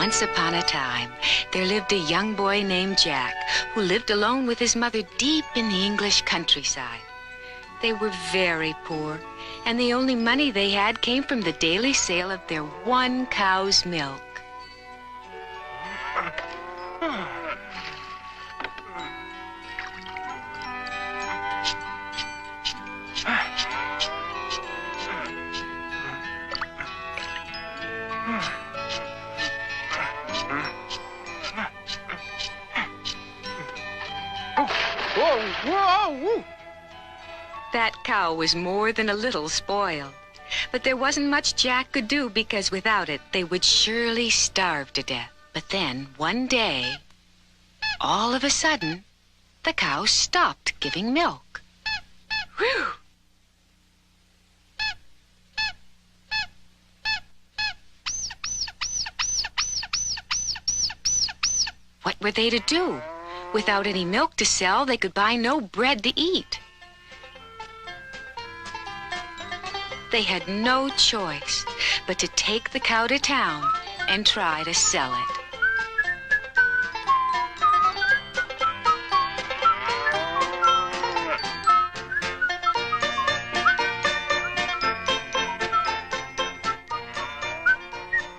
Once upon a time, there lived a young boy named Jack who lived alone with his mother deep in the English countryside. They were very poor, and the only money they had came from the daily sale of their one cow's milk. That cow was more than a little spoiled. But there wasn't much Jack could do, because without it, they would surely starve to death. But then, one day, all of a sudden, the cow stopped giving milk. Whew! What were they to do? Without any milk to sell, they could buy no bread to eat. They had no choice but to take the cow to town and try to sell it.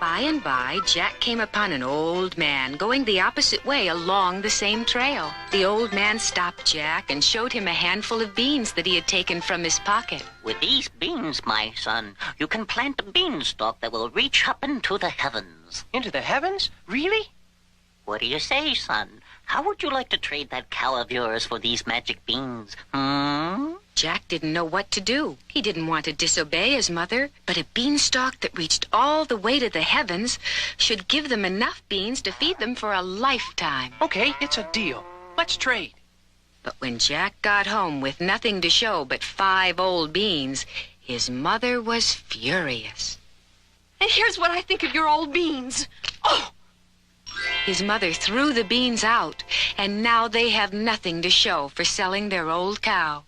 By and by, Jack came upon an old man going the opposite way along the same trail. The old man stopped Jack and showed him a handful of beans that he had taken from his pocket. With these beans, my son, you can plant a beanstalk that will reach up into the heavens. Into the heavens? Really? What do you say, son? How would you like to trade that cow of yours for these magic beans? Jack didn't know what to do. He didn't want to disobey his mother, but a beanstalk that reached all the way to the heavens should give them enough beans to feed them for a lifetime. Okay, it's a deal. Let's trade. But when Jack got home with nothing to show but 5 old beans, his mother was furious. And here's what I think of your old beans. Oh! His mother threw the beans out, and now they have nothing to show for selling their old cow.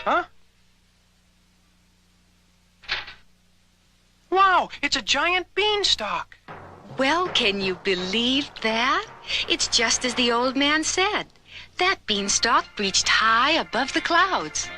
Huh? Wow, it's a giant beanstalk. Well, can you believe that? It's just as the old man said. That beanstalk reached high above the clouds.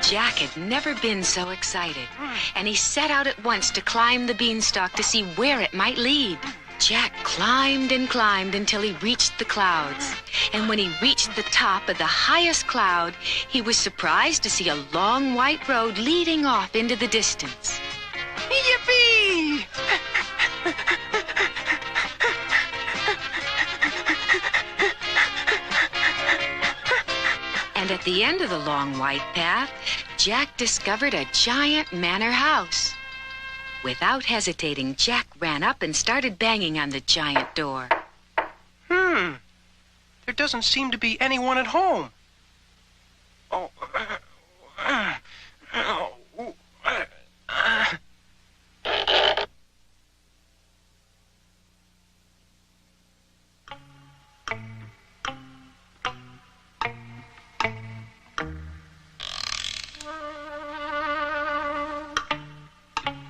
Jack had never been so excited, and he set out at once to climb the beanstalk to see where it might lead. Jack climbed and climbed until he reached the clouds. And when he reached the top of the highest cloud, he was surprised to see a long white road leading off into the distance. Yippee! And at the end of the long white path, Jack discovered a giant manor house. Without hesitating, Jack ran up and started banging on the giant door. There doesn't seem to be anyone at home.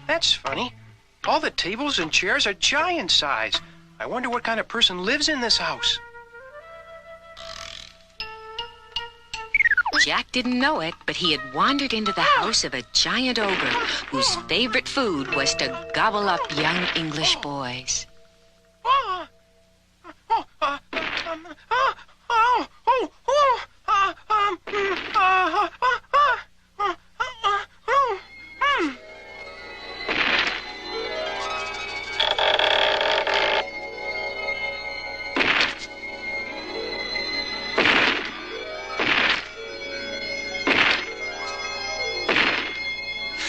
That's funny. All the tables and chairs are giant size. I wonder what kind of person lives in this house. Jack didn't know it, but he had wandered into the house of a giant ogre whose favorite food was to gobble up young English boys.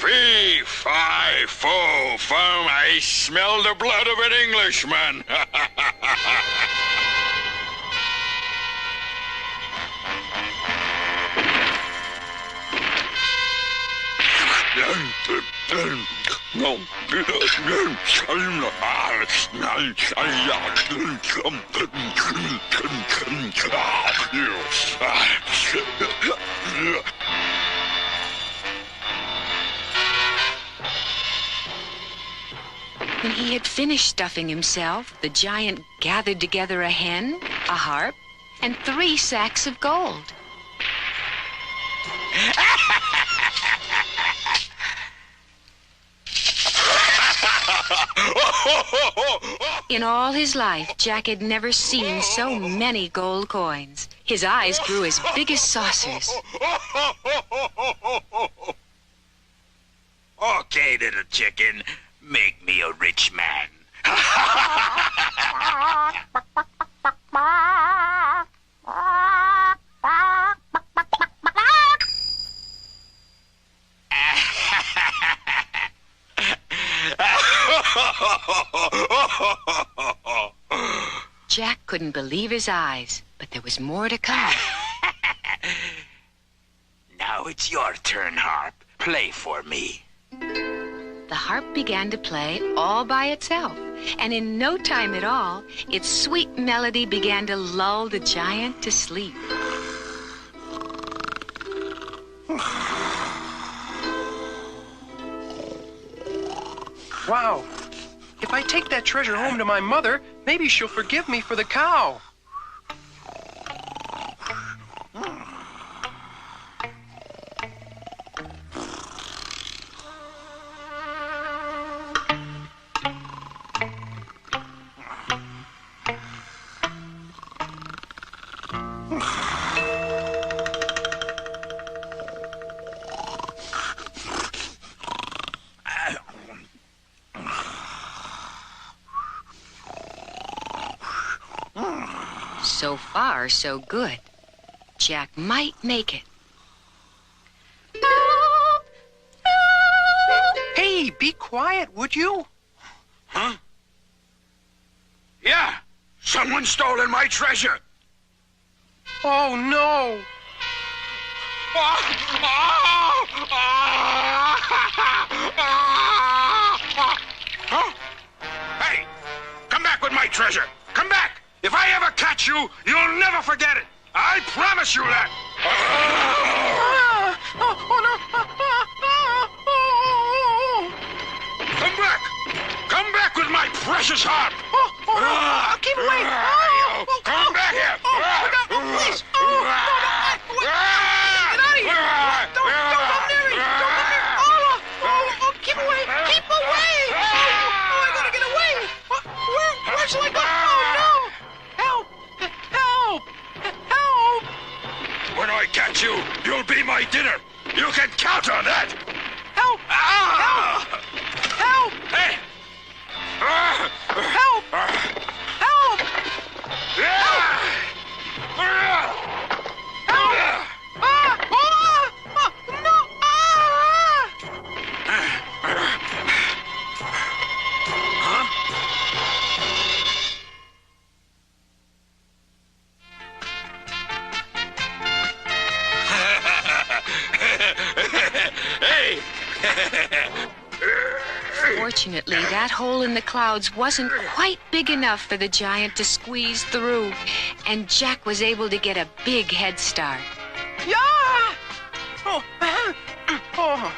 Fee, Fie, foe, firm, I smell the blood of an Englishman. When he had finished stuffing himself, the giant gathered together a hen, a harp, and 3 sacks of gold. In all his life, Jack had never seen so many gold coins. His eyes grew as big as saucers. Okay, little chicken, make me a rich man. Jack couldn't believe his eyes, but there was more to come. Now it's your turn, harp. Play for me. The harp began to play all by itself, and in no time at all, its sweet melody began to lull the giant to sleep. Wow. If I take that treasure home to my mother, maybe she'll forgive me for the cow. So far, so good. Jack might make it. Hey, be quiet, would you? Huh? Yeah, someone's stolen my treasure. Oh, no. Huh? Hey, come back with my treasure. Come back. If I ever catch you, you'll never forget it. I promise you that. Come back. Come back with my precious harp. Keep away. Come back here. Please. Get out of here. Don't come near me. Don't come near me. Keep away. Keep away. I gotta get away. Where shall I go? Oh, no. Help. Help. Help. When I catch you, you'll be my dinner. You can count on that. Help. Ah! Help. Hey. Help. Help. Hey! Fortunately, that hole in the clouds wasn't quite big enough for the giant to squeeze through, and Jack was able to get a big head start. Yeah! Oh. Oh.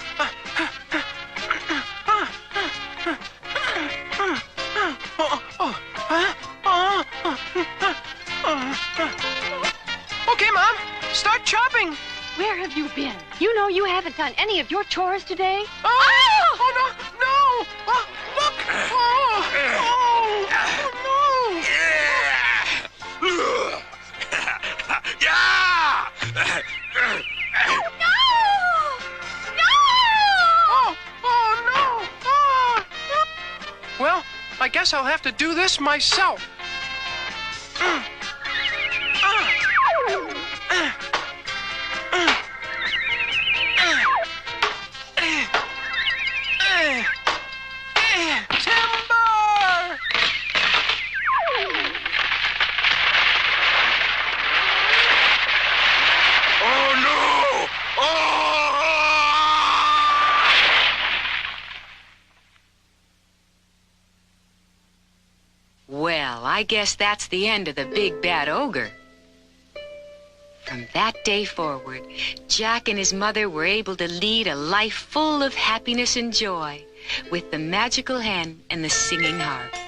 Okay, Mom. Start chopping. Where have you been? You know you haven't done any of your chores today. Oh, no, no. Look. Yeah! Well, I guess I'll have to do this myself. I guess that's the end of the big bad ogre. From that day forward, Jack and his mother were able to lead a life full of happiness and joy with the magical hen and the singing harp.